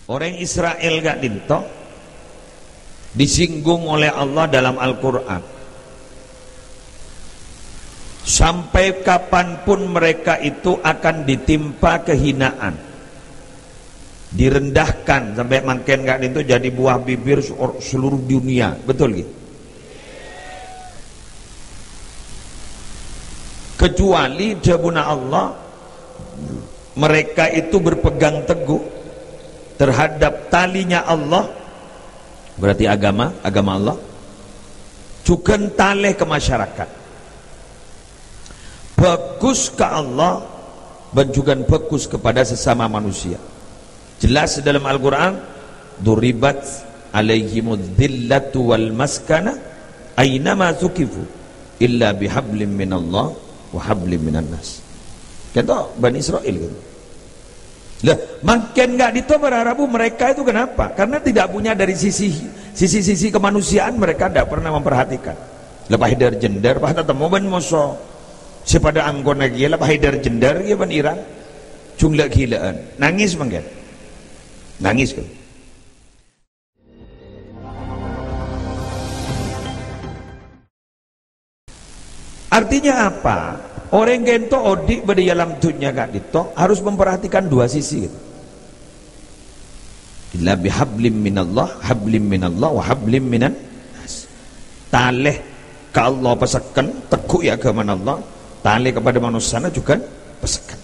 Orang Israel gak dinto disinggung oleh Allah dalam Al-Quran. Sampai kapanpun mereka itu akan ditimpa kehinaan, direndahkan sampai makin gak dinto jadi buah bibir seluruh dunia. Betul gitu? Kecuali jabuna Allah, mereka itu berpegang teguh terhadap talinya Allah, berarti agama Allah, juga taleh ke masyarakat, bagus ke Allah, dan juga bagus kepada sesama manusia. Jelas dalam Al-Quran, duribat alaihimud dhillatu wal maskana aynama thukifu illa bihablim minallah wa hablim minan nas. Kata Bani Israel gitu. Lah, makin nggak dito berharap mereka itu kenapa? Karena tidak punya dari sisi kemanusiaan, mereka tidak pernah memperhatikan. Lepas dari jendar, pas ketemu ban moso, sepada anggon lagi, lepas dari jendar, ya ban Iran, jumlah gilaan, nangis mungkin, nangis kan? Artinya apa? Orang gento odik pada dalam dunia gak dito harus memperhatikan dua sisi gitu. Illa bihablim minallah, hablim minallah wa hablim minan nas. Taleh ke Allah pesakan, teguh ya agama Allah, taleh kepada manusia juga pesakan.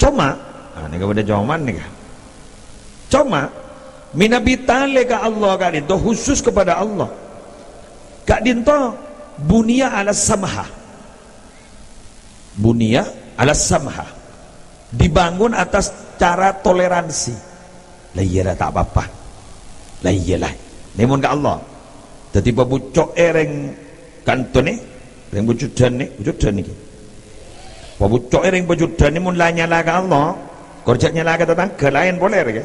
Cuma, ini kepada jawaban nih kan. Cuma minabi taleh ke Allah gak dito khusus kepada Allah. Gak dito bunia ala samha. Bunia ala samha, dibangun atas cara toleransi. Lah iyalah tak apa-apa, lah iyalah nemun ke Allah. Jadi babucok ereng kantone reng bujudan nih babucok ereng bujudan nih mun nyala ke Allah, kerja nyala ke tetangga lain boleh ya.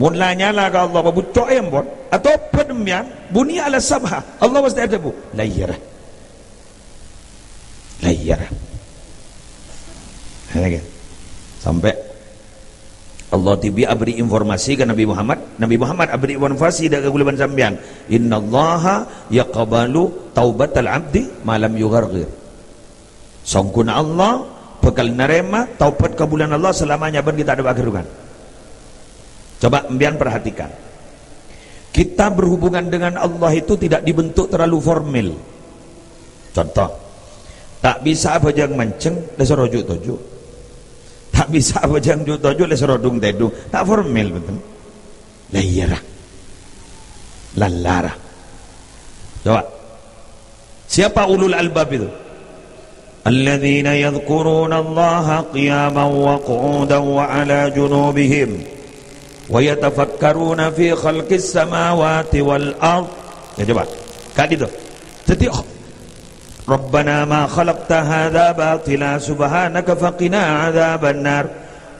Mun nyala ke Allah babucok embon atau pedemian bunia ala samha, Allah pasti ada bu. Lah iyalah sampai Allah tibi abri informasi ke Nabi Muhammad abri informasi dak kegulaban sampean, innallaha yaqbalu taubatal abdi malam yugharghir. Sangkuna Allah bakal nerima taubat kabulan Allah selamanya ben kita ada bagirungan. Coba mbian perhatikan, kita berhubungan dengan Allah itu tidak dibentuk terlalu formal. Contoh, tak bisa abajang manceng lesorojuk tojuk, tak bisa abajang juk tojuk lesorodung tedung, tak formal betul. Layara lalara. Coba, siapa ulul albab itu? Alladzina yadhkuruna Allaha qiyaman wa qu'udan wa ala junubihim wa yatafakkaruna fi khalqis samawati wal ard. Ya coba, kan itu. Jadi Rabbana ma khalaqta hadza batila subhanaka faqina adzaban nar.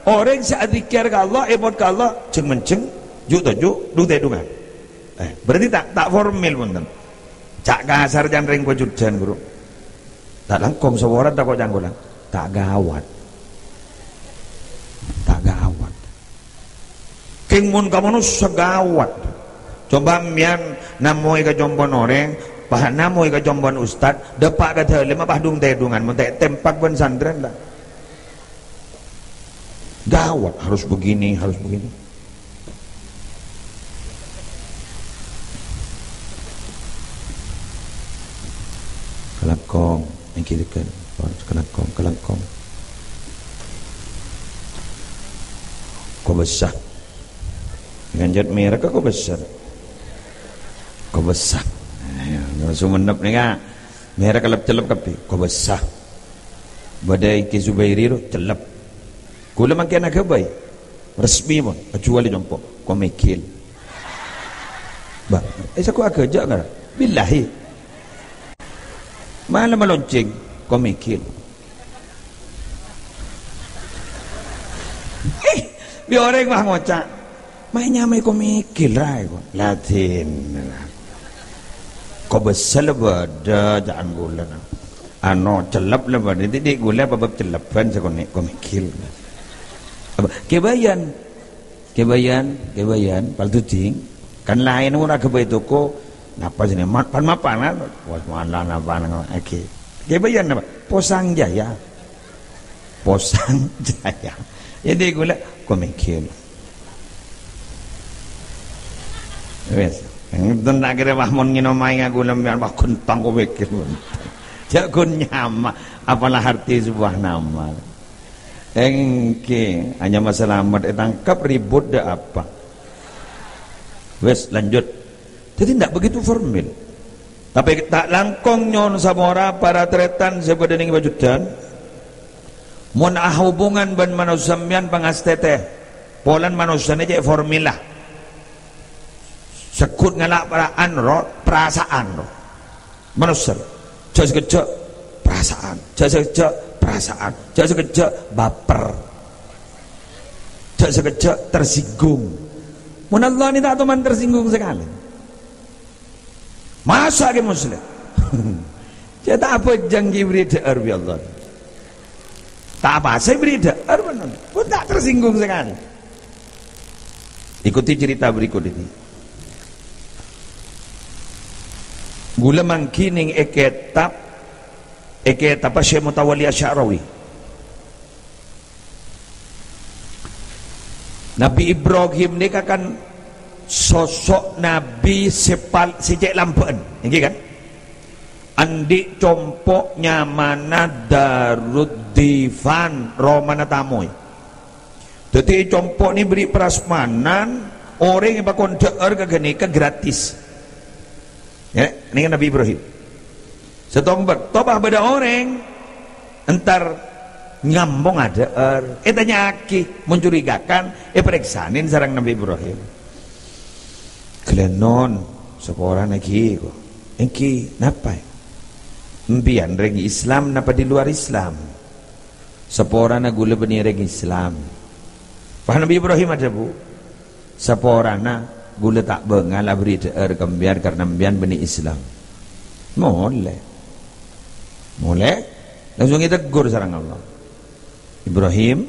Orang saat zikir ke Allah, emot ke Allah, ceng menceng, juk tojuk, du tedungan. Berarti tak formal pun. Cak kasar jan ring pojudan guru. Tak langkong sawaran tak kok janggolan. Tak gawat. King mun kamu segawat. Coba mian namoi ke jombon orang, pahan namoi ke jombon ustad, depak ke dalam apa dung tedungan, mentek tempak pun sandran lah. Gawat, harus begini. Kelangkong, yang kiri kan, kelangkong. Kau besar. Dengan jat merah kau besar. Kau besar. Langsung menep nih kan. Merah kelap-celap kapi. Kau besar. Badai ke Zubairi tu celap. Kula makin nak baik. Resmi pun. Kecuali jompo. Kau mikil. Bah. Aku agak jauh kan. Billahi. Malah melonceng. Kau mikil. Biar orang mah ngocak. Mainnya kau mikir lah, Latin. Kau besar beda jangan gula. Ano celap lah beda. Jadi gula babak celapan sekonek kau mikir. kebayan paltu cing kan lain ora kebay toko napa sini mapan was mana napa oke kebayan apa posang jaya jadi gula komikir wes tentang kira mahmun nginomai aku lembian wah kuntang komikir jakun nyama apalah arti sebuah nama engke hanya masalah amat tangkap ribut dah apa wes lanjut jadi tidak begitu formal tapi tak langkong nyon samora para tretan sepada ning bajudan mun hubungan ban manusian pangastete polan manusian aja formula sekut ngalak perasaan manusia jauh sekejap perasaan jauh sekejap baper jauh sekejap tersinggung mun Allah ini tak teman tersinggung sekali masa ke muslim saya tak apa jangki beri de'ar bi Allah tak apa saya beri de'ar pun tak tersinggung sekali ikuti cerita berikut ini gula mangkining eketap Syekh Mutawalli Asy'arawi Nabi Ibrahim ni kan sosok Nabi sejak lampuan ini kan andi compok nyamana Daruddifan Romana Tamoy jadi compok ni beri prasmanan orang yang bakon de'er ke gratis ya, ini kan Nabi Ibrahim setongbat tobah pada orang entar ngambong ada tanya aki mencurigakan periksanin sarang Nabi Ibrahim kelenon seorang lagi kok engki napa mbian regi Islam napa di luar Islam seorang gula beni regi Islam paham Nabi Ibrahim ada bu seorang gula tak bengal beri de'er kembian karena mbian beni Islam boleh langsung kita tegur sarang Allah Ibrahim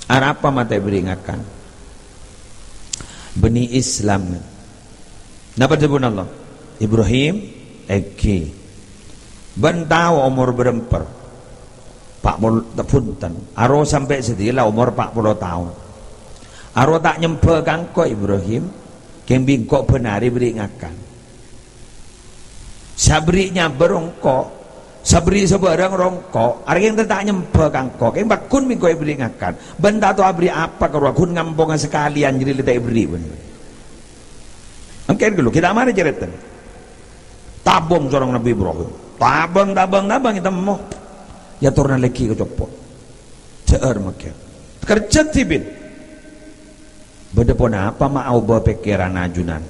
apa mata beringatkan beni Islam napa sebut Allah Ibrahim eki bentau umur beremper 40 punten aro sampai sedila umur 40 tahun aro tak nyempe kangko Ibrahim kembing kok benari beringatkan sabrinya berongkok sabri sebarang rongkok hari yang tak nyempe kangkok yang bakun minggu beringatkan benda tu abri apa kalau aku ngampongan sekalian jadi letak beri benar angkat dulu kita mari cerita tabung seorang Nabi Ibrahim tabung kita mau ya turun lagi ke copot ceer makin kerja tibin bedepon apa mau bawa pikiran ajunan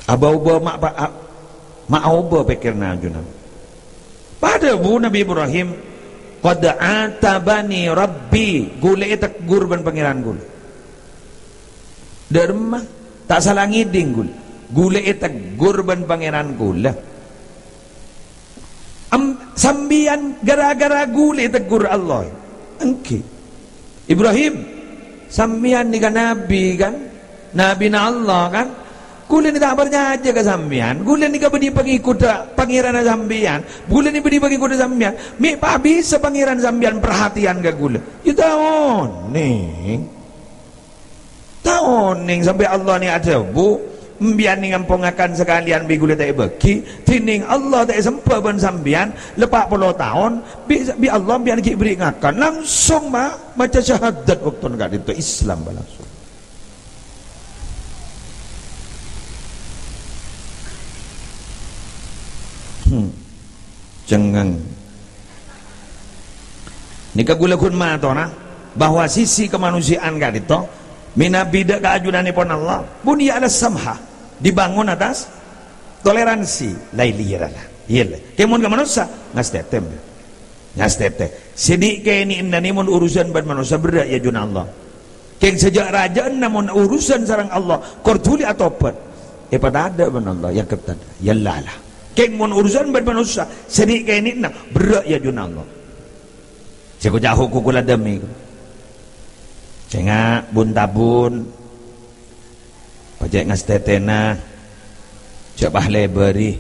abau bawa mau berpikir najunan pada bu Nabi Ibrahim qad atabani rabbi gule tegur ban pangeran gule derma tak salah ngiding gule tegur ban pangeran gule sambian gara-gara gule tegur Allah engke Ibrahim sambian ni kan nabi na Allah kan gula ni tak bernyaja ke sambian gula ni ke beri pengikut pangeran sambian gula ni beri pengikut sambian mi pak bisa pangeran sambian perhatian ke gula you tahun sampai Allah ni ada bu mbian ni ngampungakan sekalian bi gula tak bagi tining Allah tak sempat ban sambian lepak 10 tahun bi Allah biar ki beri ngakan langsung baca syahadat waktu nak itu Islam langsung cengang ni kagulakun matona bahwa sisi kemanusiaan kan itu minabida keajunan pun Allah bunya ala samha dibangun atas toleransi lailiyah iya kemun ke manusia ngastete sini ke ini namun urusan ban manusia berat ya jun Allah keng sejak rajaan namun urusan sarang Allah kortuli atau apa pada ada ban Allah yang ketat ya lalah keng mun urusan ban manusia seni kayak ini berat ya jun Allah Ceko jauh kukula demi. Cenga bun tabun. Pajak ngas tetena. Cek bah leberi.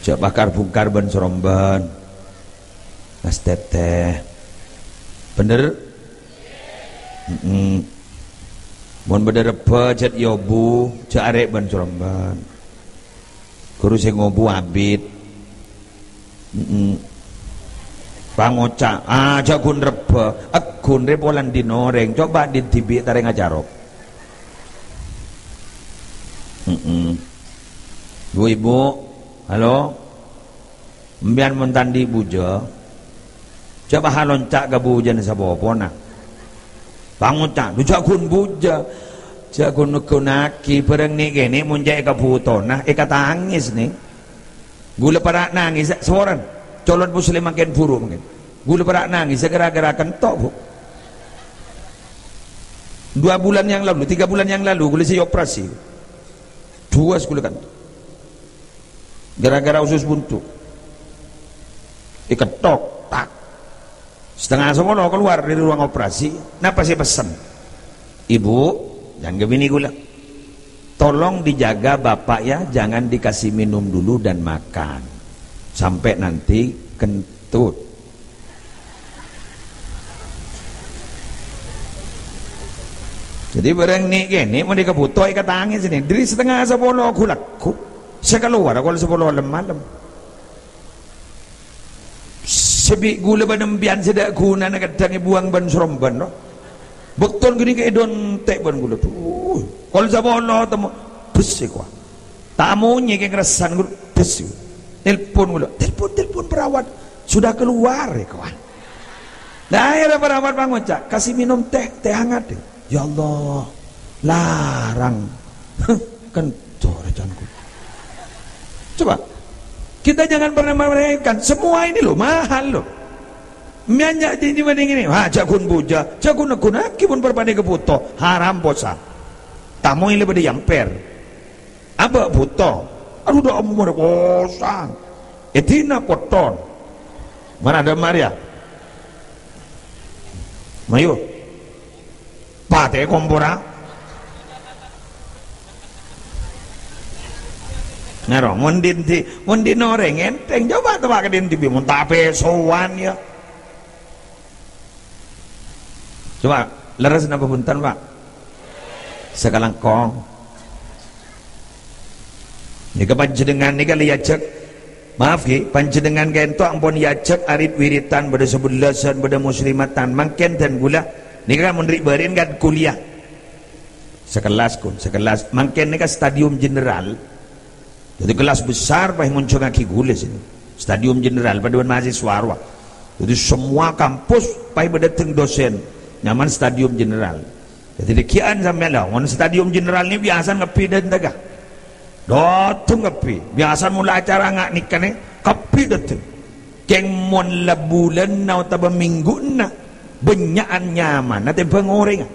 Cek bakar bungkar ban seromban. Ngas teteh. Bener? Mun bener pajat yobu. Cek arek ban seromban. Guru sing ngobu abid. Pangoca aja gun reba agun repolan dinoreng coba ditibik tareng ajarok. Bu ibu halo mbian mentandi buja coba haloncak ke bujan sabopona pangoca lu jagun buja jagun nukunaki bareng nih gini munjai ke putona kata angis nih gula para nangis seorang colon muslim makin buruk mungkin gula para nangis segera-gera kentok bu 2 bulan yang lalu 3 bulan yang lalu gula saya operasi 2 gula kan gara-gara usus buntu iketok tak setengah semono keluar dari ruang operasi napa saya pesan ibu jangan gebini gula tolong dijaga bapak ya, jangan dikasih minum dulu dan makan sampai nanti kentut. Jadi bareng nih gini mau dikebutoi kata angin sini dari setengah 10 aku laku saya keluar kalau 10 malam sebi gula banembian sedak guna nak kadang buang ban seromban no betul gini ke edon tek ban gula tuh kalau sabolo temu besi kuah tamunya kayak ngerasan gula besi telepon perawat sudah keluar ya kawan nah akhirnya perawat bangun kasih minum teh hangat deh ya Allah larang kentor jangan coba kita jangan pernah meremehkan semua ini loh mahal loh mianyak di mana ini jagun buja jagun nak kibun berbanding kebuto haram posa tamu ini lebih yamper apa buto aduh dah amu mana kosong etina koton mana ada Maria mayu pate kompora ngaro mundin orang enteng coba tebak ke din tibi mun tape sowan ya coba leres napa punten Pak sekalangkong nika panjenengan nika liajek maaf ki panjenengan kento ampun yajek arit wiritan pada sebelasan pada muslimatan mangken dan gula nika kan menrik barin kan kuliah sekelas mangken nika stadium general jadi kelas besar pahih muncul kaki gula sini stadium general pada mahasiswa arwah jadi semua kampus pahih berdatang dosen nyaman stadium general jadi dikian sampai lah stadium general ini biasa ngepi dan tegak datang ngepi biasa mula acara ngak nikah nih kepi datang keng mon la bulan na atau minggu na benyaan nyaman nanti pengorengan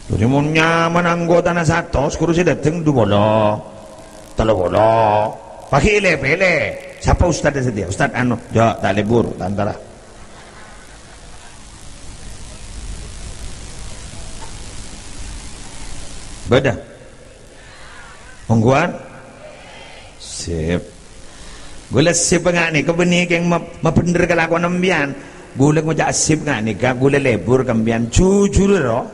jadi mon nyaman anggota na satu kursi datang 2 bolo 3 bolo pakai ile siapa ustad sedia ustad anu ya tak libur antara beda mongguan sip gula sip ngak ni kebeni yang mapender kelakuan ambian gula ngojak sip ngak ni gula lebur kambian jujur ro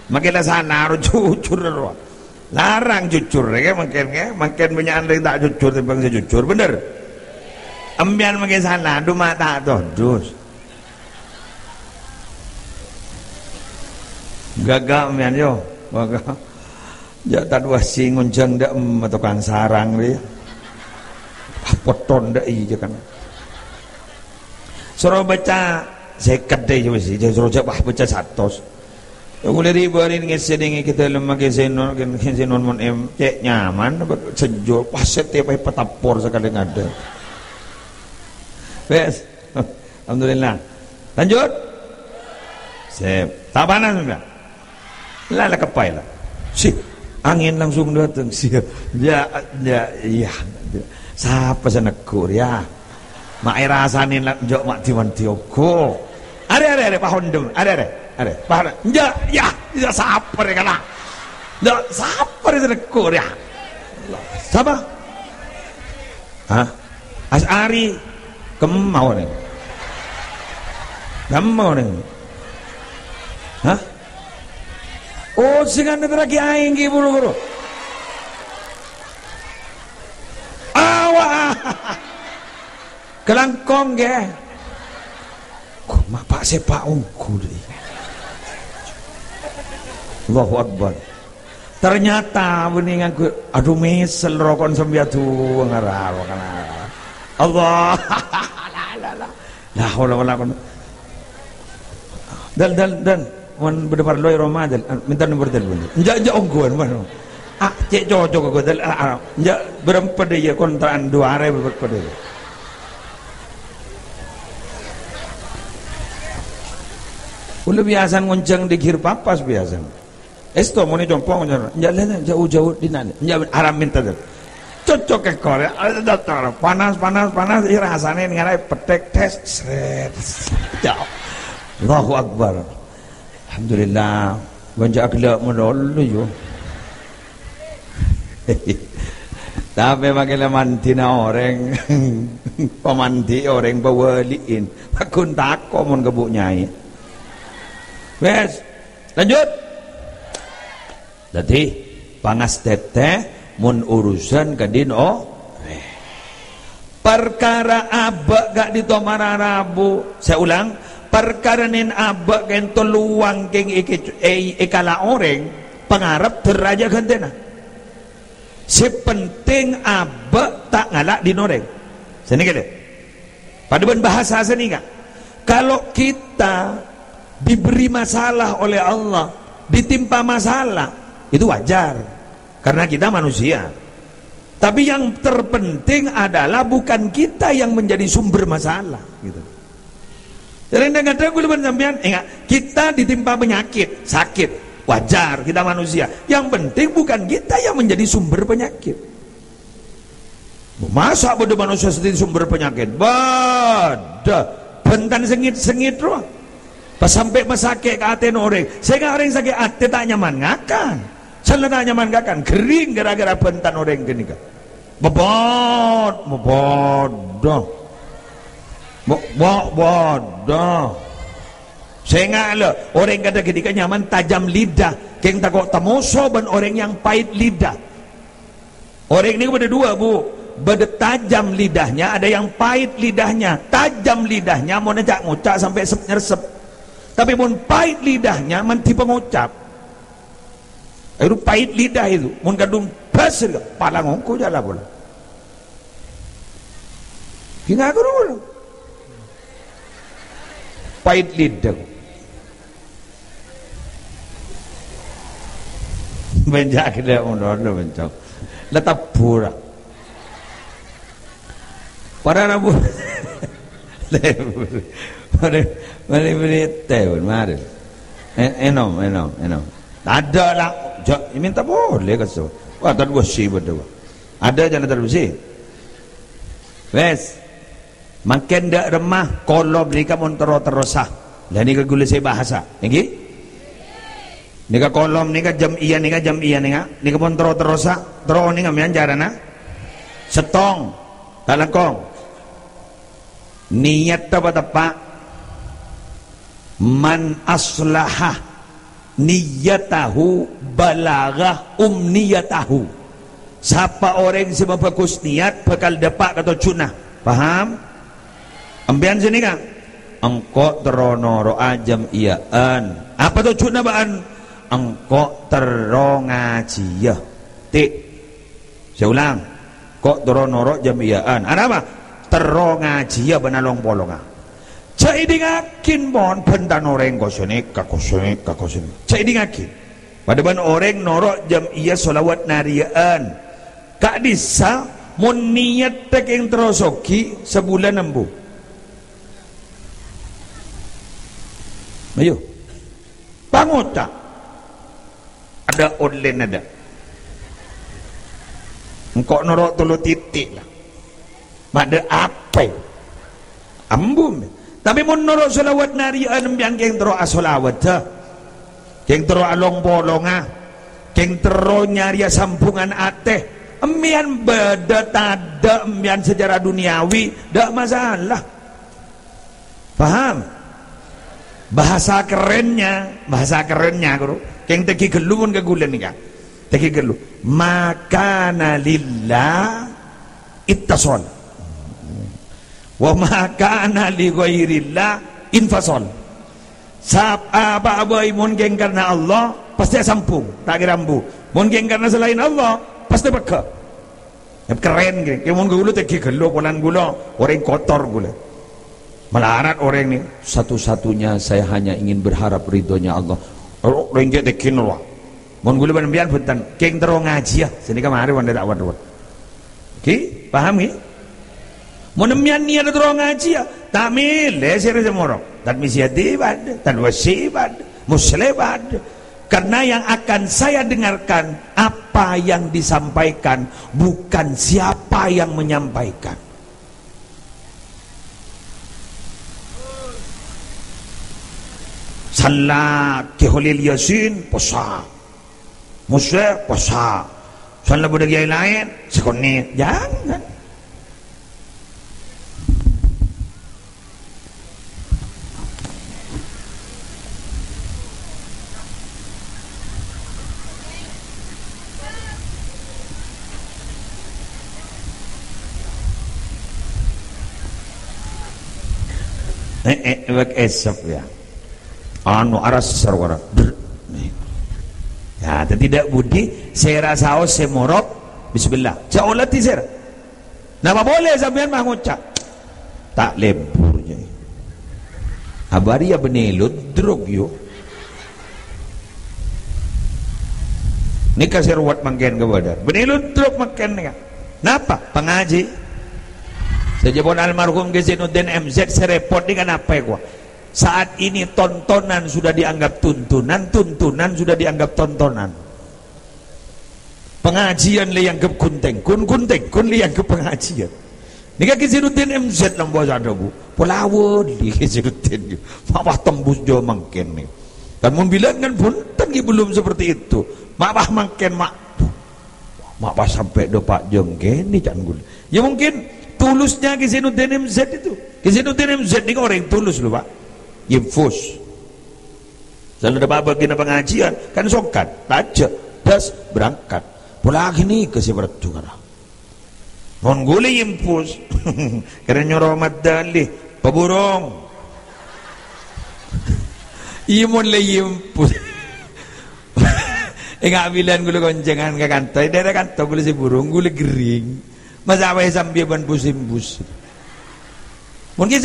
makin sana ro jujur ro larang jujur ya makin banyak orang tak jujur timbang jujur bener ambian makin sana du mata tuh dus gagak ambian yo gagak ya tak dua singun jeng dak tukang sarang dia poton dak iya kan suruh baca seket deh juga sih suruh baca 100 boleh ribarin ngesedingi kita lemah kesenon mon em cek nyaman sejuk paset tiap petapor sekali ngada bes alhamdulillah lanjut sip tak panas enggak lala kepai lah sih angin langsung datang sih ya Siapa senegur ya? Mak rasane njok mak diwan diogo. Are pahondem, are. Pahon. Ya, saper kana. Ya, saper senegur ya. Siapa? Hah? As'ari kemau nih. Kemau nih. Hah? Oh, sing ane lagi aing ki buru-buru. Kelangkong ge. Kok mak pak sepak ungku deui. Allahu Akbar. Ternyata beningan ku aduh misel rokon sembiatu ngararo kana. Allah. La haula wala quwwata. Dan mun berdepar loy Ramadan minta nomor telepon. Enja onggoan mana. Cek cocok kok dal. Enja berempat dia kontrakan 2 hari berpada. Ulah biasa ngonceng di kir papas biasa. Esto mau nih jompong jalan jauh-jauh di nane. Haram minta deh. Cocok ke Korea. Ada panas. Rasanya ngarai petek tes. Seret. Jauh. Allahu Akbar. Alhamdulillah. Banyak gelap menol yo. Tapi makin mantina orang, pemanti orang bawaliin. Akun tako mon gebuk nyai. Wes, lanjut. Jadi pangas teteh mun urusan kadin perkara abak gak ditomara rabu. Saya ulang, perkara nin abak kento luang keng ikala orang pengarap teraja gantena. Si penting abak tak ngalak dinoreng. Sini kali. Pada bahasa sini kan. Kalau kita diberi masalah oleh Allah, ditimpa masalah, itu wajar karena kita manusia. Tapi yang terpenting adalah bukan kita yang menjadi sumber masalah gitu. Jadi kadang-kadang kita ditimpa penyakit, sakit, wajar, kita manusia. Yang penting bukan kita yang menjadi sumber penyakit. Masa bodoh manusia sendiri sumber penyakit? Badah bentan sengit-sengit roh. Pas sampai masake ke ate orang, sehingga orang sakit ate tak nyaman ngakan, salah tak nyaman ngakan, kering gara-gara bentan orang gini kan, bodoh, sehingga lo orang kata ketika nyaman tajam lidah, keng takut tamoso ban orang yang pahit lidah, orang ini ada dua bu, beda tajam lidahnya, ada yang pahit lidahnya, tajam lidahnya mau nejak ngucap sampai nyersep. Tapi mun pahit lidahnya menti pengucap. Itu pahit lidah itu. Mun kadung pasir pala ngongko jala bola. Hingga aku dulu. Pahit lidah. Benjak dia mundur bencok. Letak pura. Para rabu. Beli teh mari. Enom. Ada lah. Minta boleh kasih. Wah, tak bersih betul. Ada jangan terbesi. Wes. Makin dak remah kolom ni kamu terosah. Lah ni kegula saya bahasa. Niki? Ni ka kolom ni ka jam iya ni ka pun terosah. Terus ni ngamian jarana. Setong. Talangkong. Niat tepat man aslaha niyatahu balagah umniyatahu. Siapa orang yang bagus niat bakal dapat atau cunah. Paham? Ambian sini kan? Engkau teronoro ajam iyaan. Apa tuh cunah baan? Engkau terongajiah. Tik. Saya ulang. Kok teronoro jam iyaan. Ada apa? Terongajiah benalong polonga. Cai dingakin bon bentan orang kosenik. Cai dingakin. Pada ban orang norok jam iya solawat nariyaan. Kak disa mun niat tek yang terosoki sebulan nembu. Ayo. Pangota. Ada online ada. Engkau norok tulu titik lah. Made apa? Ambum. Tapi menurut selawat nari yang keng tero asolawat dah. Keng tero along bolonga. Keng tero nyari sambungan ateh. Embian beda tada embian sejarah duniawi, dak masalah. Paham? Bahasa kerennya guru. Keng teki gelun ke gulen nih kan. Teki gelu. Makana lillah ittasol. Wa makana li ghairillah infasol. Apa mun geng karena Allah pasti sampung, tak gerambu. Mun geng karena selain Allah pasti beka. Yang keren gini. Yang mun gulu teki gelu polan gula, orang kotor gula. Melarat orang ini, satu-satunya saya hanya ingin berharap ridhonya Allah. Orang ke teki nolak. Mun gulu benembian punten, keng terong ngaji ya. Sini kemari wanda tak wad. Oke, paham ya? Mun nembian ni ada terong ngaji ya. Tamil, leser semorok. Dan misyadi bad, dan wasi bad, muslim bad. Karena yang akan saya dengarkan apa yang disampaikan, bukan siapa yang menyampaikan. Salah keholil yasin posa, muslim posa. Salah budaya lain sekoni jangan. Esok ya anu aras sarwara ya tidak budi saya rasa semorok bismillah jaolati ser nama boleh sampean mah ngucap tak leburnya abari ya benelut drog yo nikah serwat mangken ke badan benelut drog mangken nih napa pengaji sejabon almarhum Gezinuddin MZ serepot dengan apa ya gua saat ini tontonan sudah dianggap tuntunan sudah dianggap tontonan pengajian le yang ke kunteng kun le yang ke pengajian nikah Gezinuddin MZ lambo ada bu pelawon di Gezinuddin mabah tembus jo mangken nih dan membilang kan pun tadi belum seperti itu mabah mangken mabah sampai do pak jenggen nih canggul ya mungkin tulusnya Gezinuddin MZ itu Gezinuddin MZ ini orang yang tulus loh pak infus selalu ada bagian pengajian kan songkat tajak das berangkat pula gini ke si berjuang mongguli infus karena nyoroh madali peburung imun le infus enggak bilang gula goncengan ke kantor daerah kantor gula si burung gula gering masa awal sambil ban busim-busim mungkin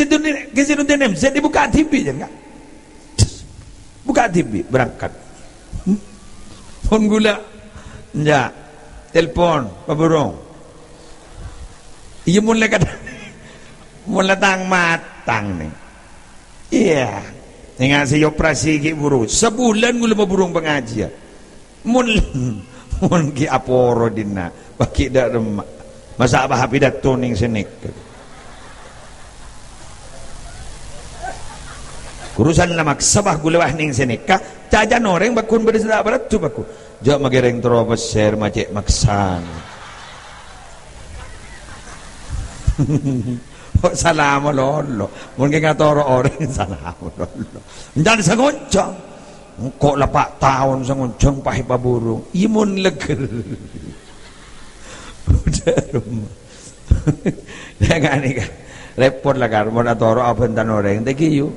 Gezinuddin MZ dibuka TV jangan buka TV berangkat pun gula enggak telepon Pak Burung iya mulai kata mulai tang matang nih iya ngasih operasi ki burung sebulan gula Pak Burung pengajian mun ki aporo dina baki dak remak masa abah hapidat tuning senik kurusan lamak sabah gulewah ning senika cajan orang bakun berisda berat tu baku jak magereng terobos share macek maksan kok salam lolo mungkin ngatoro orang salam lolo jangan sangoncang kok lapak tahun sangoncang pahi paburung imun leger udah rumah jangan nih kan repot lah kan mau natoro abentan orang teki yuk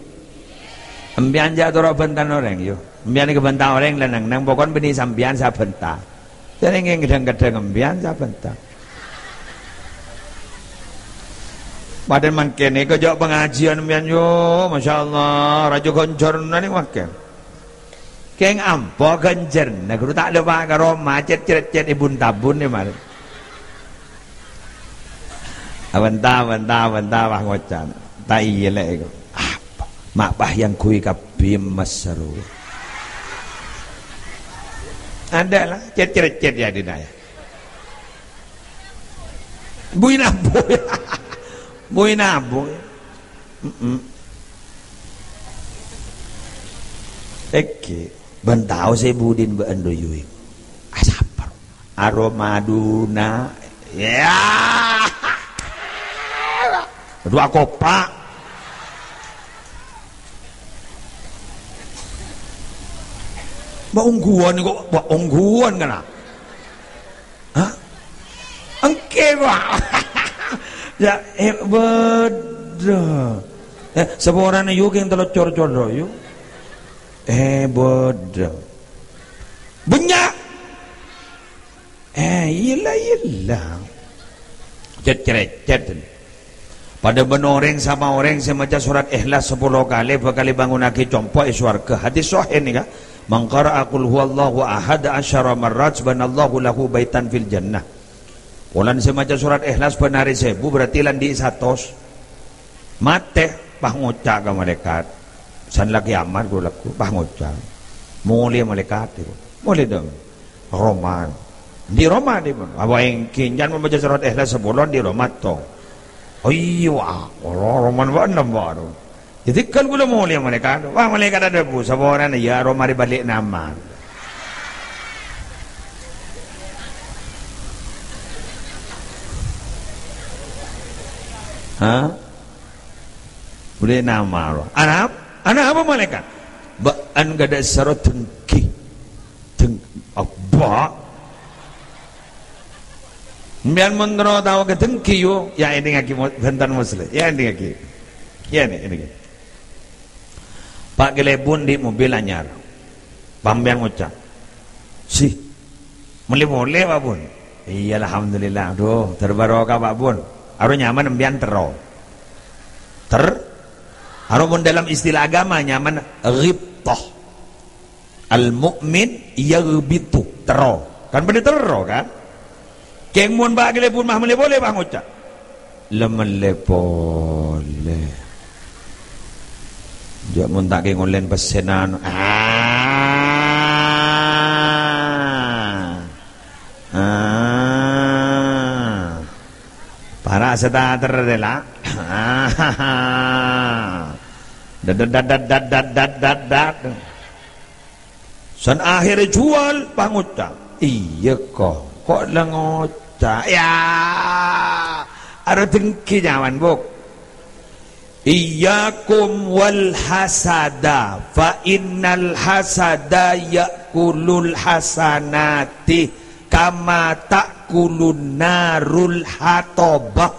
embian jatuh abentan orang yuk embian ke bentan orang lenang nang pokon beni sambian sa benta jadi yang gedang-gedang embian sa benta badan mangkene ke jauh pengajian embian yo masya Allah rajo goncor nani makan keng ampo ganjer nah guru tak ada pak karo macet cet ibun tabun ni mar Bentah wah ngocan tak iya lah itu apa mak bah yang kui kabim masaru ada lah cet ya di daya buin apa Boy nabo. Oke, bentau saya budin be andoyui. Asapar. Aromaduna. Ya. Dua kopak. Mbak ungguan kok, mbak ungguan kan? Hah? Engke pak. Ya bedah. Seborang yuk yang telur-cor yuk. Bedah. Banyak. Iyalah. Cet. Pada benoreng sama orang semaca surat Ikhlas 10 kali, berkali bangun lagi compok iswarga. Hadis sahih ni kan? Man qara'a qul huwallahu ahad 10 marrat banallahu lahu baitan fil jannah. Ulan semaca surat Ikhlas benari 1000 berarti lan di 100. Mate pah ngocak ka malaikat. San lagi aman ku laku pah ngocak. Mulia malaikat itu. Boleh dong. Roman. Di Roma di pun. Apa yang kinjan membaca surat Ikhlas 10 di Roma to. Oh iya, Roman ba enam baru. Jadi kan gula mulia malaikat. Wah malaikat ada bu. Sabaran ya Roma dibalik nama. Hah? Boleh nama lo. Anak apa malaikat? Baan gada sarot tengki. Apa? Biar menurut tahu ke tengki yo. Ya ini ngaki bentan muslim. Ya ini ngaki. Ya ini. Pak Gelebun di mobil anyar. Pambian ngucap. Si. Boleh Pak Bun. Iya alhamdulillah. Aduh, terbarokah Pak Bun. Harus nyaman embian tero. Harus pun dalam istilah agama nyaman ghibtah. Al-mu'min yaghbitu tero. Kan bener tero kan? Keng mun ba gile pun mah mele boleh bang ucap. Lemele boleh. Jak mun tak keng online pesenan. Para seta terdela. Dat. San akhir jual bang ucap. Iya kok lah ngocak ya ada dengki nyaman buk. Iyyakum wal hasada fa innal hasada yakulul hasanati kama takulun narul hatobah.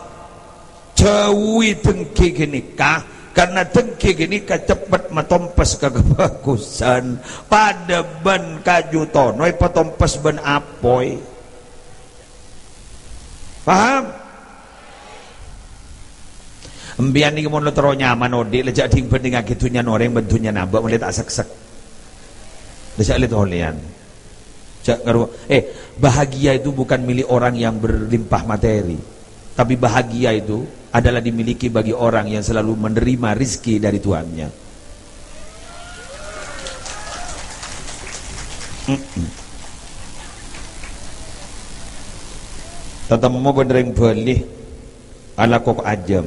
Jauhi dengki gini kah, karena dengki gini kah cepat matompes kebagusan pada ban kaju tonoi patompes ban apoy. Paham? Embian ni kemun lo tero nyaman odi lejak ding pending agitunya noreng bentunya nabak mulai tak sek lejak lihat holian. Bahagia itu bukan milik orang yang berlimpah materi, tapi bahagia itu adalah dimiliki bagi orang yang selalu menerima rizki dari Tuhannya. Tetamu benereng beli ala kok ajam.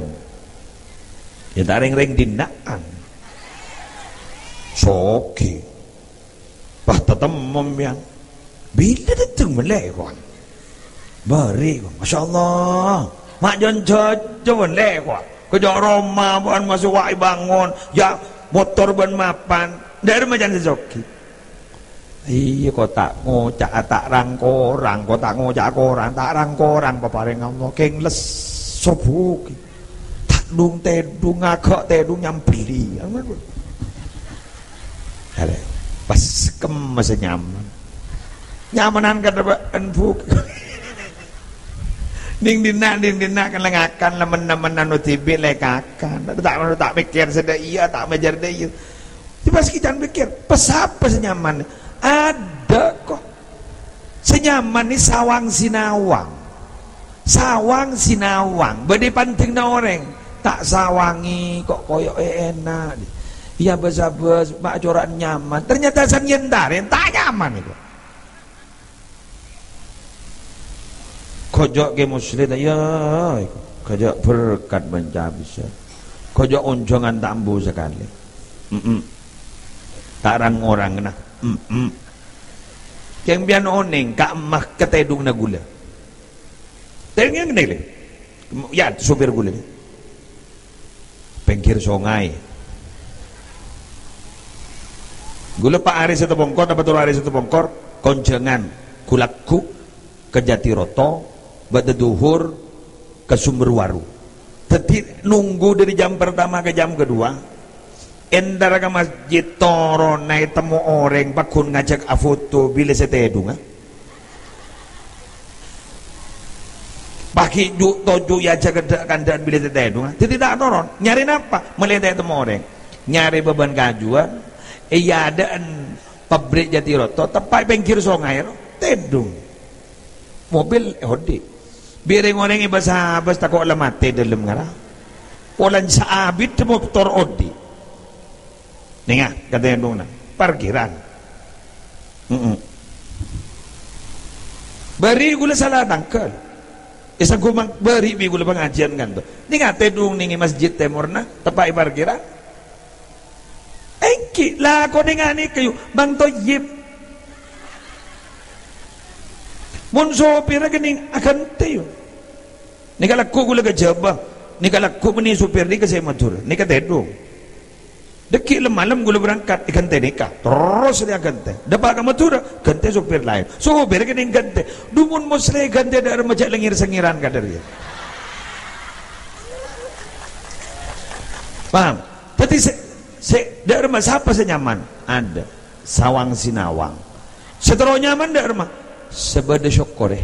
Ya tak reng-reng dinaan. Soki. Bah tetamu yang bila datang melekon. Bari, Masya Allah. Mak jan jajan lekon. Kejak Roma bukan masuk wai bangun. Ya motor ban mapan. Dari macam sejoki. Iya kok tak ngocak tak rangkorang, kok tak ngocak korang tak rangkorang paparing Allah keng les sobuk tak dung tedung agak tedung nyampili ada pas kemas nyamanan kata buk ding dina kan lengakan lemen-lemenan utibi lekakan tak mikir sedih iya tak mejar deh iya pas kita mikir pesapa senyaman ada kok senyaman ni sawang sinawang bade penting na orang tak sawangi kok koyok enak iya bes mak corak nyaman ternyata san yendarin tak nyaman itu kojok ke muslim ya Kajak berkat banca bisa. Kajak oncongan tambu sekali. Tarang orang na. Kyang bian oneng ka emah ketedung na gula. Tengeng nele. Ya supir gula. Pengkir songai. Gula Pak Aris itu bongkor, dapat turun Aris itu bongkor, konjengan kulakku ke Jatiroto, Badaduhur ke Sumberwaru. Tadi nunggu dari jam pertama ke jam kedua, endara ke masjid toro naik temu orang pakun ngajak foto bila setedung. Pagi juk toju ya jaga kandaan bila setedung. Jadi tak toron, nyari apa? Melihat temu orang, nyari beban kajuan. Iya adaan pabrik Jatiroto tepat pinggir sungai tedung mobil hodi biring orang ibasa habis takut lemate dalam ngara walan saabit motor odi ninga katanya dong na parkiran beri gula salah tangkel isa gumang beri bi gula pengajian kan to ninga tedung ningi masjid temurna tepat parkiran engki lah kau dengani kayu bang toyib mun sopir gening akan tayo ni kalakku gula ke Jabah ni kalakku meni sopir ni ke saya matur ni kata edung deki malam gula berangkat ikan teh nikah terus dia gante dapat ke matur gante sopir lain sopir gening gante dumun musle gante dari majak lengir sengiran kadar ya paham tapi dari rumah siapa senyaman ada sawang sinawang setelah nyaman dari rumah sebeda syukur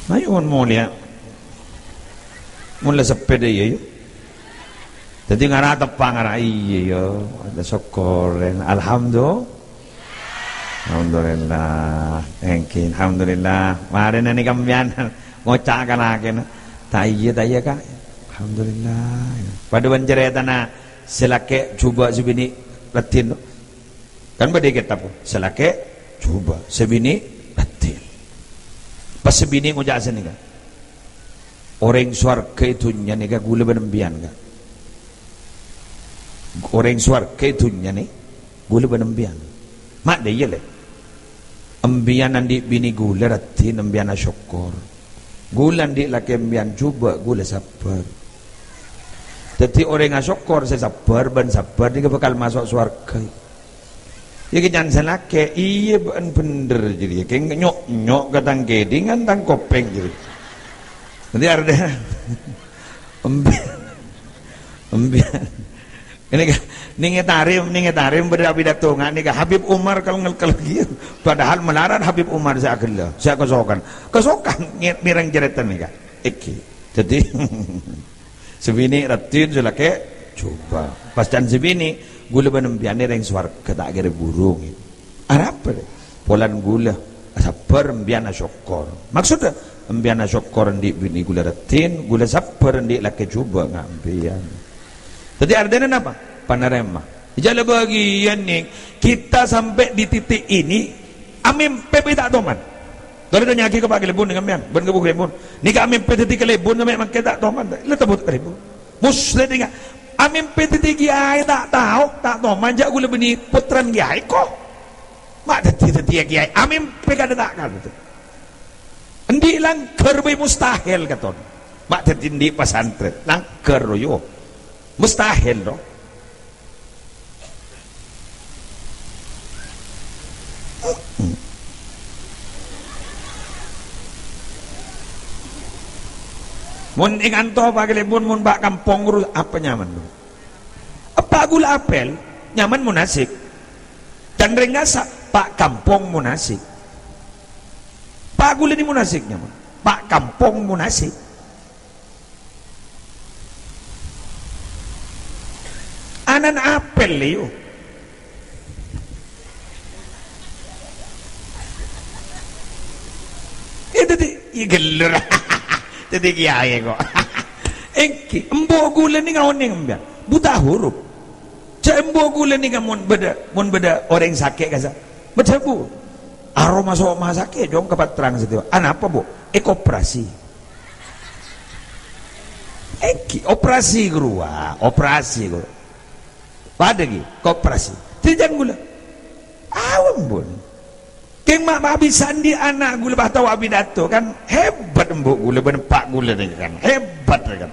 mayun mulia mula sepeda ya jadi ngaratap ngara iya yo ada syukur alhamdulillah engkin alhamdulillah mari nani kambian ngocakan akin tayya kak alhamdulillah pada bancerita na selake coba sebini latin kan bade kita po selake coba sebini latin pas sebini ngojak nika orang swarga itu nya nika gula benembian ka orang swarga itu nya nih gula benembian mak dia le ambian andi bini gula latin ambian syukur gulan di laki ambian coba gula sabar jadi orang yang syukur saya sabar ban sabar dia bakal masuk surga ya kenyan selake iya bener jadi kayak nyok katang kedingan tang kopeng jadi nanti ada ambian ini ngetarim berdapidato nggak nih Habib Umar kalau gitu padahal melarat Habib Umar saya kesokan mirang jeretan nih kak jadi sebini ratin sudah ke coba pas dan sebini gula benembian yang suarga tak kira burung Arab polan gula sabar mbiana syukur maksudnya mbiana syukur di bini gula ratin gula sabar di laki coba ngambian jadi artinya apa? Panorama. Jala bagian nih kita sampai di titik ini, amin pepe tak toman. Kalau dia nyaki ke Pak Kelebun dengan mian, ben ke Kelebun. Ni kami titik Kelebun dengan memang kita tak toman. Lepas tabut Kelebun. Muslim ni amin titik kiai tak tahu tak toman. Jak gula beni putran kiai kok. Mak titik kiai amin pekada tak kan. Endi langker be mustahil katon. Mak tindi pesantren langker yo. Mustahil dong. Mun ingan to Pak Kelebun mun Pak kampung urus apa nyaman dong. Apa gula apel nyaman munasik. Dan rengasa Pak kampung munasik. Pak gula ni munasik nyaman. Pak kampung munasik. Anan apel liyo itu di gelur jadi kiai kok engki embo gula ni ngawon ni ngambil buta huruf cak embo gula ni ngamon beda orang sakit kasa becabu aroma sok masak jong kepat terang situ apa bu koperasi operasi gua operasi gua pada lagi koperasi tidak gula awam bun keng mak habisan di anak gula bah tahu abidato kan hebat mbok gula benepak gula nih kan hebat kan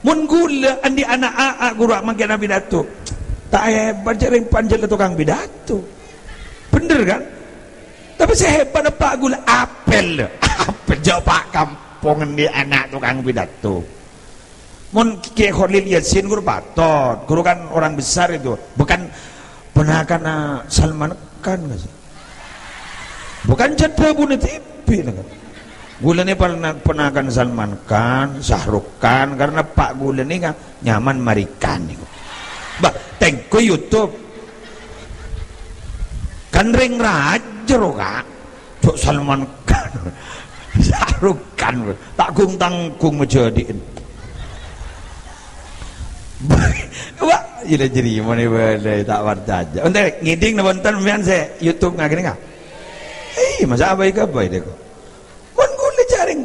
mun gula andi anak aa guru makin abidato tak hebat jaring panjang tukang bidato bener kan tapi saya hebat pak gula apel jauh pak kampung di anak tukang bidato mun Kiai Khalil Yasin guru patot guru kan orang besar itu bukan penakan Salman Khan nggak sih bukan jadwal bunuh TV kan gula ini penakan Salman Khan Syahrukh Khan karena pak gula ini kan nyaman marikan bah tengko YouTube kan ring raja kak cok Salman Khan Syahrukh Khan tak gung tanggung menjadiin wah jadi mana boleh tak wartaja untuk ngiding nonton mian saya YouTube nggak gini nggak masa apa itu apa itu pun gula jaring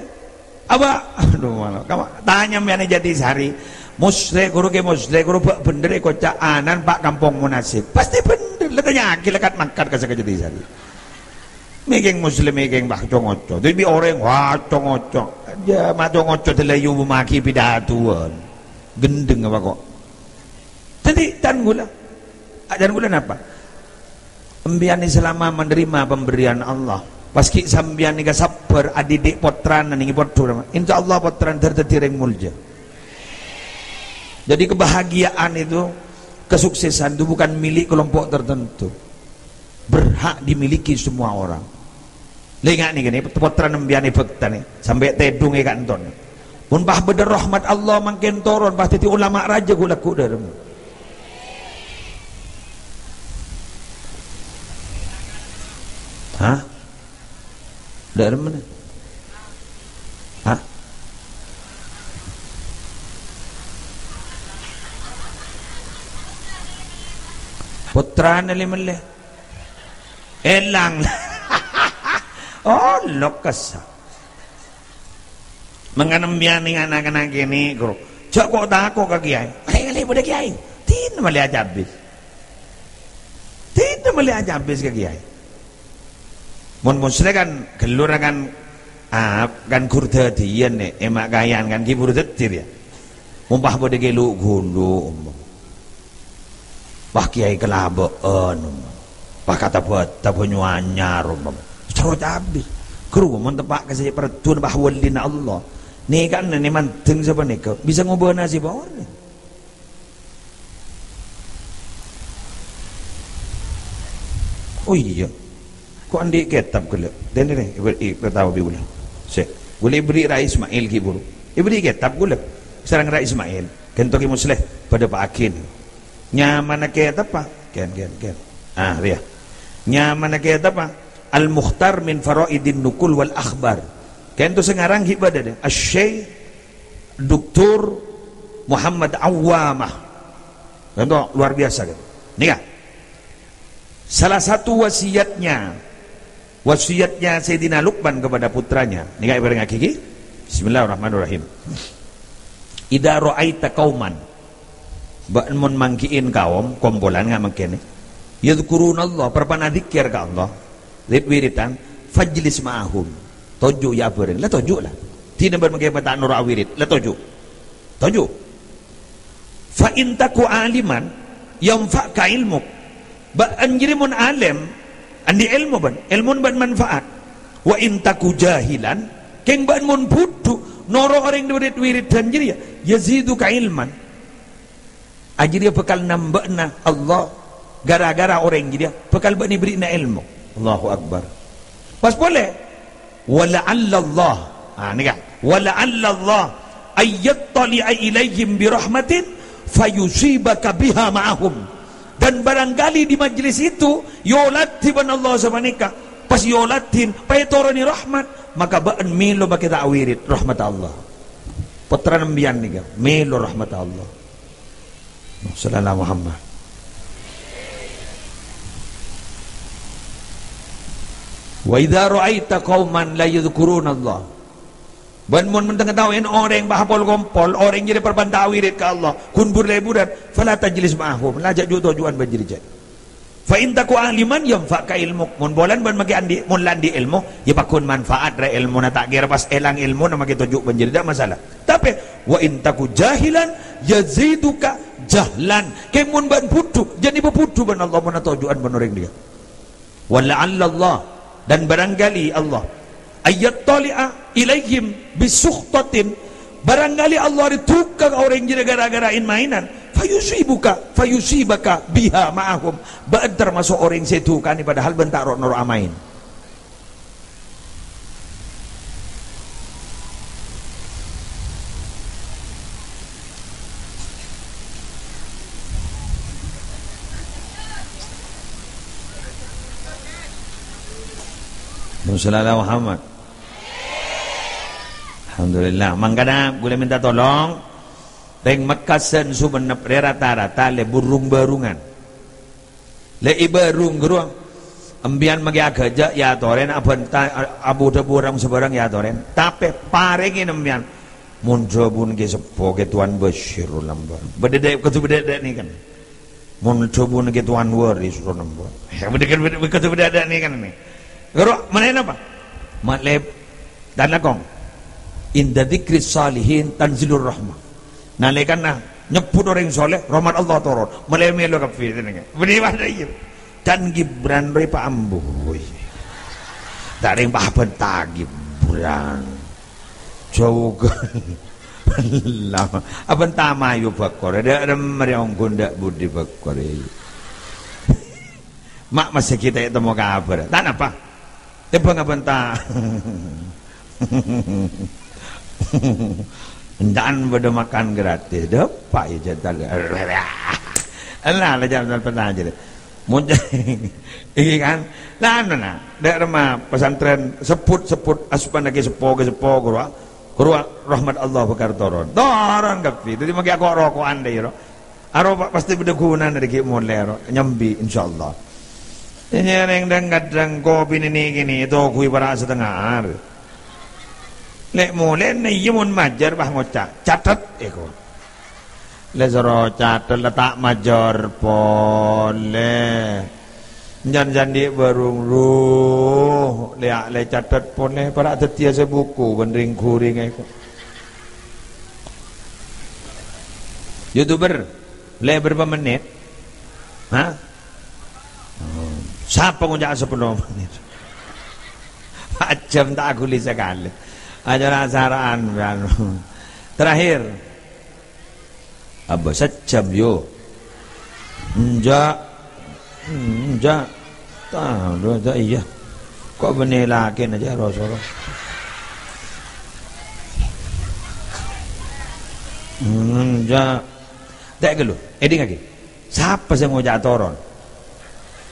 apa aduh malah kamu tanya mian jadi sehari musle guru ke musle guru bener kocak anan pak kampung munasib pasti bener letanya akil lekat makan kasih jadi sehari megang muslim megang bah congoco jadi orang wah congoco aja mah congoco telayu memaki pidatuan gendeng apa kok jadi dan gula apa embiani selama menerima pemberian Allah paski sambiani ga sabar adidik potran ningi potur insyaallah potran terdetireng mulja jadi kebahagiaan itu kesuksesan itu bukan milik kelompok tertentu berhak dimiliki semua orang lengak nih gini potran embiani bektan sampai tedung kanton pun bah beder rahmat Allah makin turun pasti ulama raja gula kudarem hah? Dari mana? Hah? Putra nali mele elang oh lokasa menganembiani anak-anak ini guru cok kok tako ke kiai kali pada kiai tin mali aja habis ke kiai mun musle kan gelur kan kan kurda dian nih emak gayan kan kibur detir ya umpah pada gelu gulu bah kiai kelabaan bah kata buat tapunyu anyar terus habis kru mun tepak ke saya pertun bah walina Allah nih kan nih manteng siapa nih bisa ngobrol nasi bawor nih oh iya kok andi kitab gula dan ini tahu bi gula se gula beri Rai Ismail ki buru iberi kitab gula sarang Rai Ismail kento ki musleh pada Pak Akin nyaman kitab apa ken dia nyaman kitab apa Al Mukhtar min Faraidin Nukul wal Akhbar kento sengarang ibadah deh Asy-Syaikh Dr. Muhammad Awamah kento luar biasa kan nih kan salah satu wasiatnya Sayyidina Luqman kepada putranya ini kayak bareng akiki bismillahirrahmanirrahim idza ra'aita qauman ba'mun mangkiin kaum kompolan nggak mangkene yadhkurunallah perpana dzikir ka Allah wiritan fajlis ma'ahum toju ya bareng la toju lah tidak berbagai mata nur awirid la toju fa in taku aliman yanfa'ka ilmuk ba anjirimun alim andi ilmu ban manfaat wa intaku jahilan keng ban mun budu noro orang wirid dan jadi yazidu ka ilman ajir dia bekal nambahna Allah gara-gara orang jadi bekal bani berina ilmu Allahu Akbar pas boleh wala Allah ini kan wala Allah ayyattali'a ilaihim birahmatin fayusibaka biha ma'ahum dan barangkali di majlis itu yolatin Allah sabanika pas yolatin pay toroni rahmat maka baan melo baki ta'wirid rahmat Allah putra nambiyan niga melo rahmat Allah sallallahu Muhammad Wa idza ra'aita qauman la yadhkuruna Allah. Ban mun mentengetahuin orang bahapol kompol, orang jadi perbantawirit ke Allah, kun burleburan, fala tajlis ma'ahum, lajak juga tujuan banjir. Fa in taku aliman yanfa'ka ilmu. Mun bolan ban magi andi mun landi ilmu, ya pakun manfaat ra ilmu na tak kira pas elang ilmu na magi tuju banjir dak masalah. Tapi wa in taku jahilan yaziduka jahlan. Kemun ban putu, jadi beputu ban Allah mun tujuan ban orang dia. Wala'alla Allah, dan barangkali Allah ayat tali'a ilaihim bisukhtatin, barangkali Allah ditukar orang jadi gara-garain mainan, fayusibaka biha ma'ahum, ba'd termasuk orang setukan ni padahal bentak nor amain. Sallallahu Muhammad. Alhamdulillah. Mangkana boleh minta tolong reng mekasen sumenep rata-rata le burung barungan. Le ibarung geruang. Ambian magi agaja ya toren abenta abu debu orang sebarang ya toren. Tapi parengin ambian mun jobun ge sepo ke tuan Basyirul lambar. Bedede ketu bedede ni kan. Mun jobun ge tuan Wari suruh lambar. Ya bedede ketu bedede ni kan ni. Geruk mana apa? Matleb dan lakong. Inda dzikris salihin tanzilur rahmah. Nalekan nah nyebut orang soleh rahmat Allah turun. Melemelo kafi tenenge. Beni ada ieu. Dan Gibran re Pak Amboy. Taring Pak Benta Gibran. Jauh lama. Aben tamayu bakor. Ada meriong gondak budi bakor. Mak masih kita itu mau kabar. Dan apa? Tebang abenta. Dan pada makan gratis. Dapat ya jadal. Allah lah jadal pernah aja. Muncul. Ini kan. Lah nah. Dek remah pesantren seput asupan lagi sepo kurwa rahmat Allah bakar toron. Toron kapi. Jadi maki aku rokokan deh ro. Aro pasti berguna dari mulai nyambi insyaallah. Ini yang kadang kopi ini gini itu kui para setengah. Lek mulai nih mun majar bah ngocak catat eko. Lezoro catat letak majar pole. Jangan di barung ruh liak le catat pole para tetia sebuku bendring kuring eko. YouTuber le berapa menit? Hah? Siapa ngucap 10 menit? Macam tak aku lihat sekali. Ajaran saraan terakhir. Apa sejam yo? Enggak. Tahu dah iya. Kok benih laki aja Rasulullah. Enggak. Tak gelo. Eding lagi. Siapa yang ngucap toron?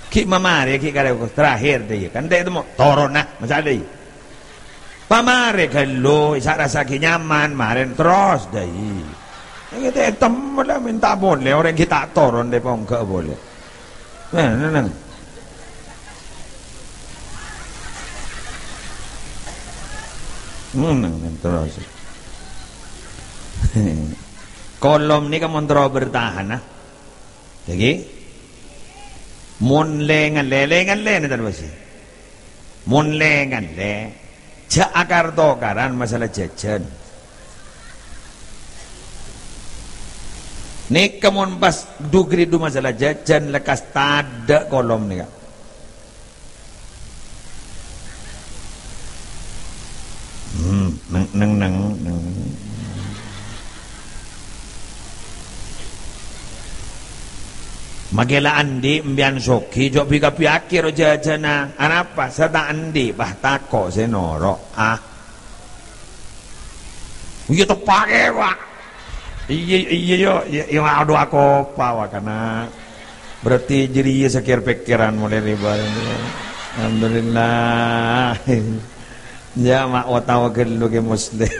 Ki mamare ki kare terakhir deh kan deh itu mau toron nah masa deh pamare kalau isa rasa ki nyaman maren terus deh yang kita temen lah minta boleh orang kita toron deh pun enggak boleh nah terus kolom ni kamu terus bertahan nah lagi mun lengan le ni tadi sih mun lengan le ja akar tokaran masalah jajan nih kamun pas dugri du masalah jajan lekas tada kolom nih kak neng Magela andi mbian soki jok bika piakir jajana anapa sata andi bah tako senoro iya tepake pak iya yo ado aku pawa karena berarti jadi sekir pikiran mulai riba alhamdulillah ya mak watawa gelu ke muslim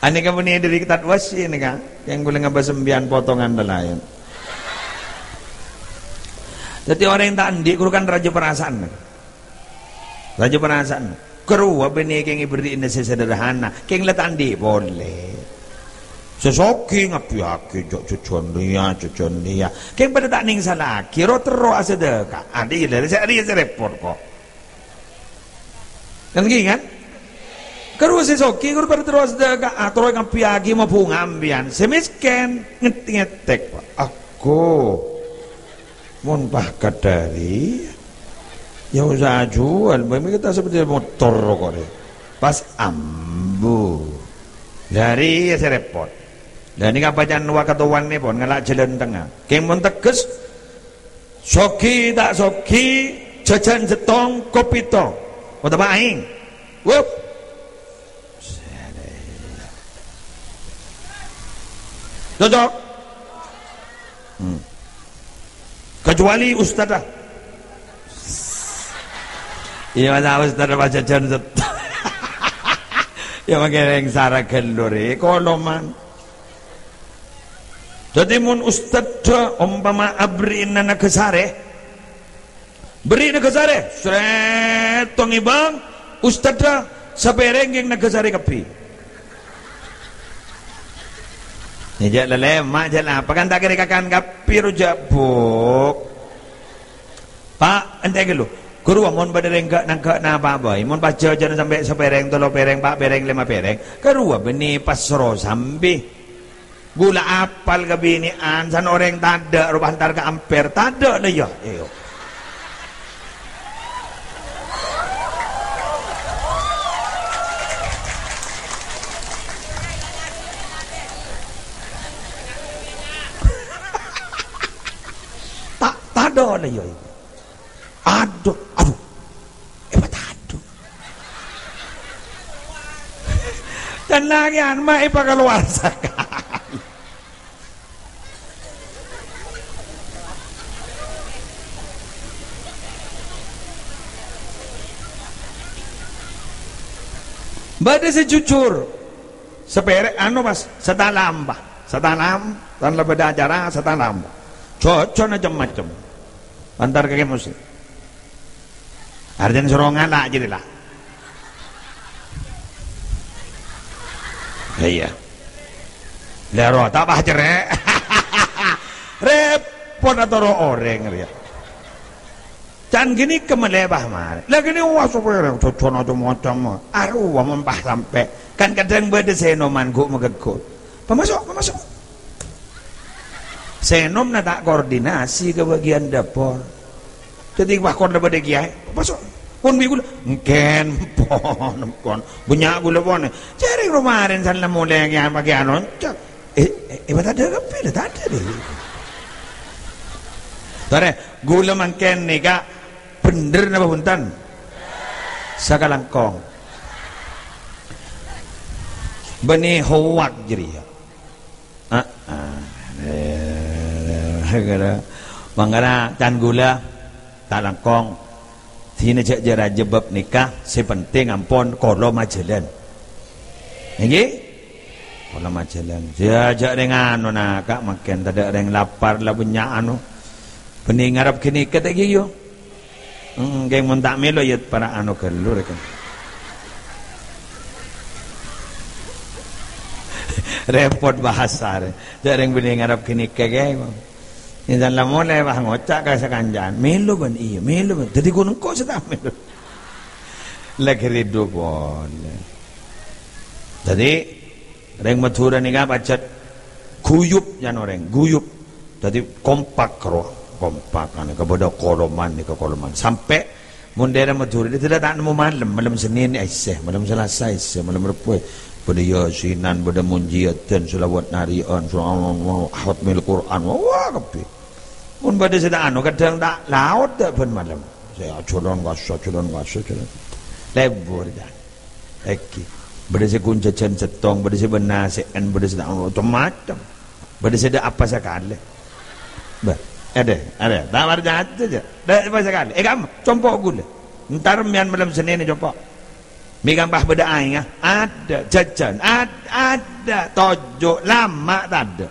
ani kamu ni dari kitab wasi ni kan yang boleh ngabas sembian potongan dalayan. Jadi orang yang tak andi kan raja perasaan. Raja perasaan keruah benih keng beri ini sederhana keng letan di boleh sesoking api aki cucun dia keng pada tak ning salah kira terus sedekah adi dari saya repot kok kan gini kan keruah sesoking keruah pada terus sedekah terus api aki mau pungambian semisken ngetek aku mohon bahkan dari ya usah jual, bagaimana kita seperti motor kok deh. Pas ambu dari ya repot. Dan ini kapan wakatuan nih pun ngelak jalan tengah. Kemon teges, soki tak soki, jajan jetong kopi tong. Mau tambah aing, wup. Cocok. Kecuali ustadzah. Iya masa ustaz baca janset. Ya makin yang sarah gelori koloman. Jadi mun ustaz umpama abri nana kesare, beri na kesare, seret tong ibang ustaz sapereng na kesare kapi. Nijak lele mak jala pakan tak kira kakan kapi rujak buk. Pak ente gelo. Guru mon badereng gak nangka na babai mon baca jangan sampai sepereng tolo pereng pak pereng lima pereng kerua beni pasro sampai gula apal kebinian san orang tada rubah antar ke amper tada lah ya iyo tak tada lah ya aduh dan lagi anma ipa keluar sekali bade sejujur seperek anu mas setalam dan lebih acara setalam cocok macam-macam antar ke musik arjen serongan lah jadi lah iya lero tak bah cerek repot atau orang ya can gini kemelebah mah lagi ni wah supaya cocok macam aruh mempah sampai kan kadang beda senoman gua megekut pemasok senom na tak koordinasi ke bagian dapur jadi bakor dapat dia kiai masuk pun bigul ken pon bunyak gula pon cari rumahan sana mulai yang pakai anon tak ada kape tak ada deh tare gula mangken nih kak bener napa punten sakalangkong benih hoak jadi ya mangkana tan gula tak langkong Tina cak jara jebab nikah sepenting ampun kalau majalan ini kalau majalan jajak dengan anu nak makan tak ada yang lapar lah punya anu bening ngarap kini kata giyo geng muntak melo ya para anu kelur kan repot bahasa jadi yang bening ngarap kini kagak Insan lah mulai bah ngocak ke sekanjan melo ban iya melo ban jadi gunung kok sedang melo lagi hidup boleh jadi reng mathura nikah pacet guyup jan orang guyup jadi kompak roh kompak kan kepada koloman ni ke koloman sampai mundera mathura dia tidak tak nemu malam Senin iseh malam Selasa iseh malam Rabu pada yasinan pada munjiatan selawat narian surah hatmil Quran wah kapi pun pada sedang anu kadang tak laut tak pun malam saya culon waso lebur dah eki pada sekun jajan setong pada sebenar sen pada sedang macam pada sedang apa sekali ada tak warna aja dah apa sekali kamu compok gula ntar mian malam Senin ni compok mi gambah beda aing ada jajan ada tojo lama tak ada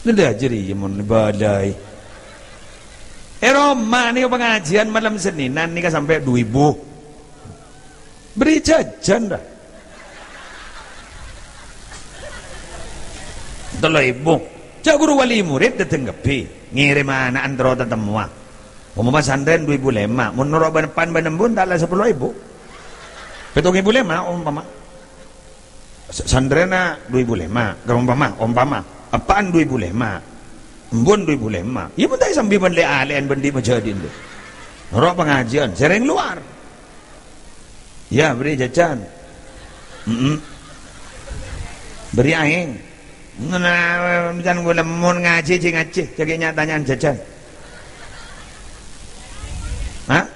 Nila jeri mun balai. Roma nih pengajian malam Seninan nih sampai 2.000 beri jajan dah 3.000 cak guru wali murid dateng kepi ngirim anak antro tetemua umumnya sandren 2.500 menurut ban benembun tak lah 10.000 7.500 umpama sandrena 2.500 umpama apaan 2.500 embun 2.500 ya pun tak sambil beli alen bendi majadin tu nurut pengajian sering luar ya beri jajan beri aing nah jangan gue lemon ngaji jadi nyatanya jajan hah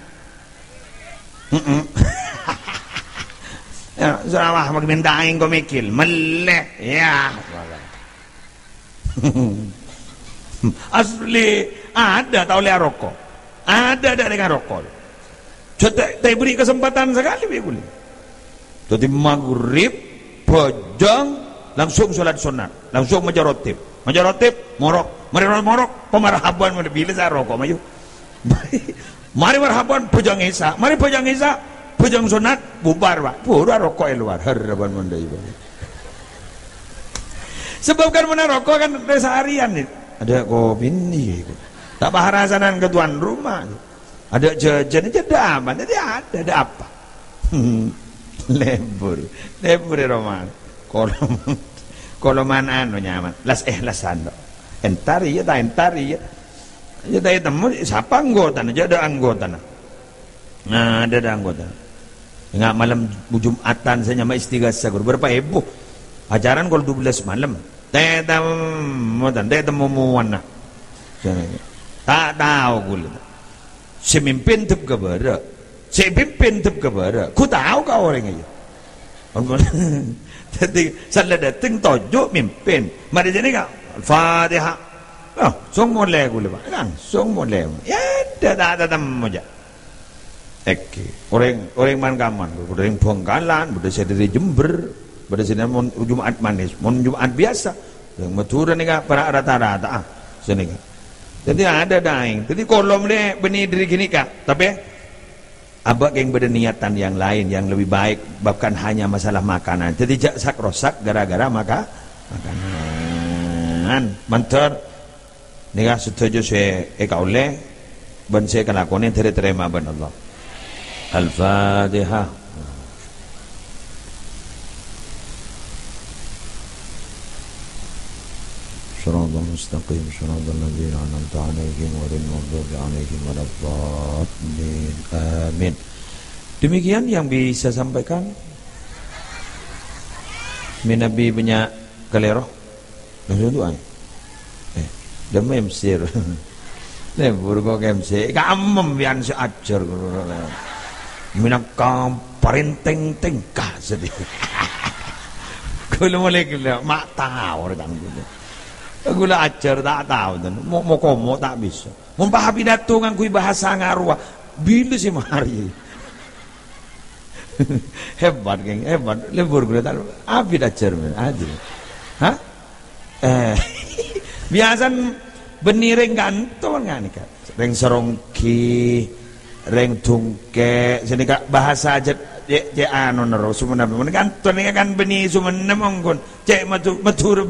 ya Sarawak minta aing kau mikil meleh ya asli ada tahu lihat rokok ada dengan rokok tak beri kesempatan sekali boleh jadi maghrib bojong langsung sholat sunat langsung majarotib morok pemarhaban bila saya rokok maju mari marhaban bojong isa bojong sunat bubar pak pura rokok luar harapan mandai sebab kan mana rokok kan seharian nih ada kopi nih tak baharasanan ke tuan rumah ada jajan aja daman jadi ada apa lebur roman kalau mana anu nyaman las ando entari ya temu siapa anggota aja ada anggota nah ada anggota nggak malam Jumatan saya nyama istighasah berapa heboh ajaran kalau 12 malam temu muana tak tahu gue si mimpin tep kebara ku tahu kau orang aja jadi salah dateng tojo mimpin mari jadi kak Fatihah song mulai gue kan song mulai ya ada temu aja orang man kaman orang Bangkalan udah saya dari Jember pada sini mon Jumat manis, mon Jumat biasa. Yang matura nih para rata-rata sini kan. Jadi ada daing. Jadi kolom ni benih dari gini kak. Tapi abang yang berniatan yang lain yang lebih baik, bahkan hanya masalah makanan. Jadi jak rosak gara-gara makanan. Mantar nih kak setuju saya oleh ban saya kelakuan yang terima ban Allah. Al-Fatihah. صراط المستقيم صراط الذين أنعمت عليهم غير المغضوب عليهم ولا الضالين amin. Demikian yang bisa sampaikan minabi banyak kelero langsung tuan demi mesir ne burgo MC kamem yang seajar minakam parenteng tengkah sedih kalau mulai kita mak tahu orang gitu aku lah ajar tak tahu dan mau komo tak bisa mau pidato dengan kui bahasa ngaruh bila sih mari hebat geng hebat lebur gue tak abi ajar aja hah biasa benih reng gantung kan kan reng serongki reng tungke sini kak bahasa aja cek anu nero sumena gantung ini kan benih sumena monggon cek matur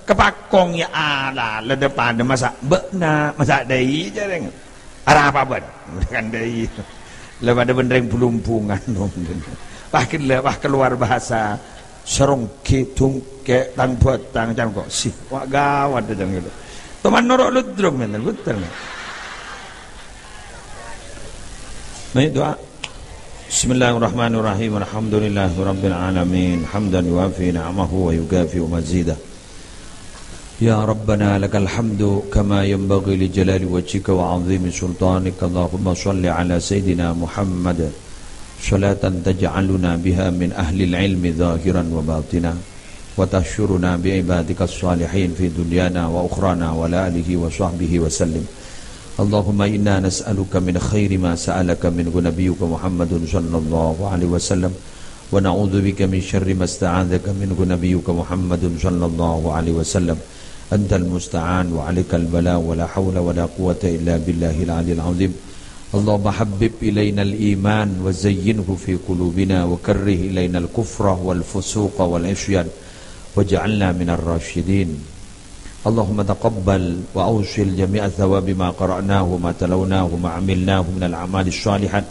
kepakong ya ala le depan de masak bekna masak dai jarang arah apa ban kan dai le pada bendreng pelumpungan bahkan le keluar bahasa serongki tungke tang petang jam kok sih wak gawat jam gitu teman norok ludrung men betul baik doa Bismillahirrahmanirrahim alhamdulillahirabbil alamin hamdan yuafi ni'amahu wa yukafi mazidah Ya Rabbana lakal hamdu kama yanbaghi li jalali wajhika wa 'azimi sultanika Allahumma shalli ala sayidina Muhammad salatan taj'aluna biha min ahli al-ilmi zahiran wa batina wa tahsyuruna bi ibadika as-salihin fi dunyana wa ukhrana wa la alihi wa sahbihi wa sallim Allahumma inna nas'aluka min khairi ma sa'alaka min nabiyyika Muhammadun sallallahu alaihi wasallam wa na'udzubika min syarri ma sta'adzaka min nabiyyika Muhammadun sallallahu alaihi wasallam Antal musta'an wa 'alaikal bala wa la haula wa la quwwata illa billahil 'aliyyil 'azim. Allahumma habbib ilainal iman wa zayyinhu fi qulubina wa karrih ilainal kufra wal fusuqa wal 'isyan waj'alna minar rasyidin. Allahumma taqabbal wa awsil jami'a thawabi ma qara'nahu ma talawnahu ma 'amilnahu minal a'malis shalihat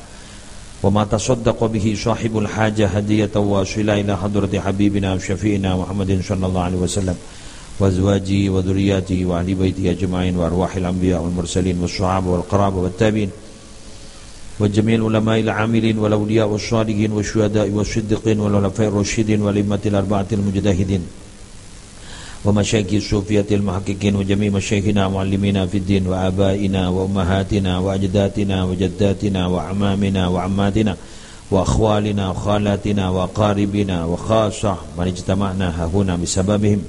wa ma tasaddaqa bihi sahibul hajah hadiyatan wasila ila hadrati habibina syafi'ina Muhammadin sallallahu alaihi wasallam wa azwajihi wa dhurriyyatihi wa ahli baitihi ajma'in wa arwahil anbiya wal mursalin was sahaba wal qaraba wat tabi'in wa jami'il ulama'il 'amilin wal awliya was shalihin was syuhada'i was siddiqin wal ulafa'ir rasyidin wal immatil arba'atil mujtahidin wa masyayikh sufiyatil muhaqqiqin wa jami' masyayikhina muallimina fid din wa abaina wa ummahatina wa ajdatina wa jaddatina wa amamina wa ammatina wa akhwalina wa khalatina wa qaribina wa khasah man ijtama'na hahuna bisababihim.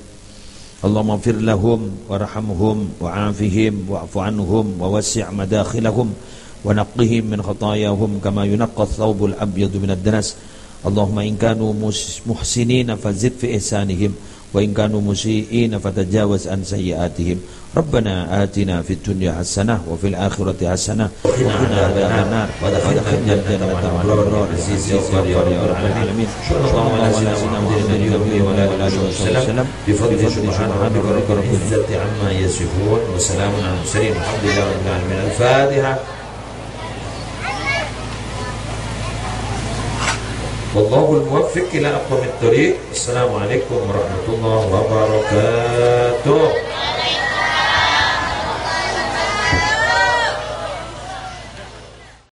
Allahumma ighfir lahum warhamhum wa'afihim wa'fu anhum wa wassi' madakhilahum wa naqqihim min khatayahum kama yunqqa ath-thawbul abyadu min ad-danas. Allahumma in kanu muhsinina fazid fi ihsanihim wa in kanu musii'ina fatajawaz an sayyi'atihim. Rabbana atina fid dunya hasanah wa fil akhirati hasanah wa qina adzabannar wa adkhilna jannata ma'al abrar aziz ya rabbal alamin. Sallallahu alaihi wa sallam bi fadli subhana rabbika rabbil izzati amma yasifun wa salamun alal mursalin walhamdulillahi rabbil alamin. Al-Fatihah. Wallahul muwaffiq ila aqwamit thoriq. Assalamualaikum warahmatullahi wabarakatuh.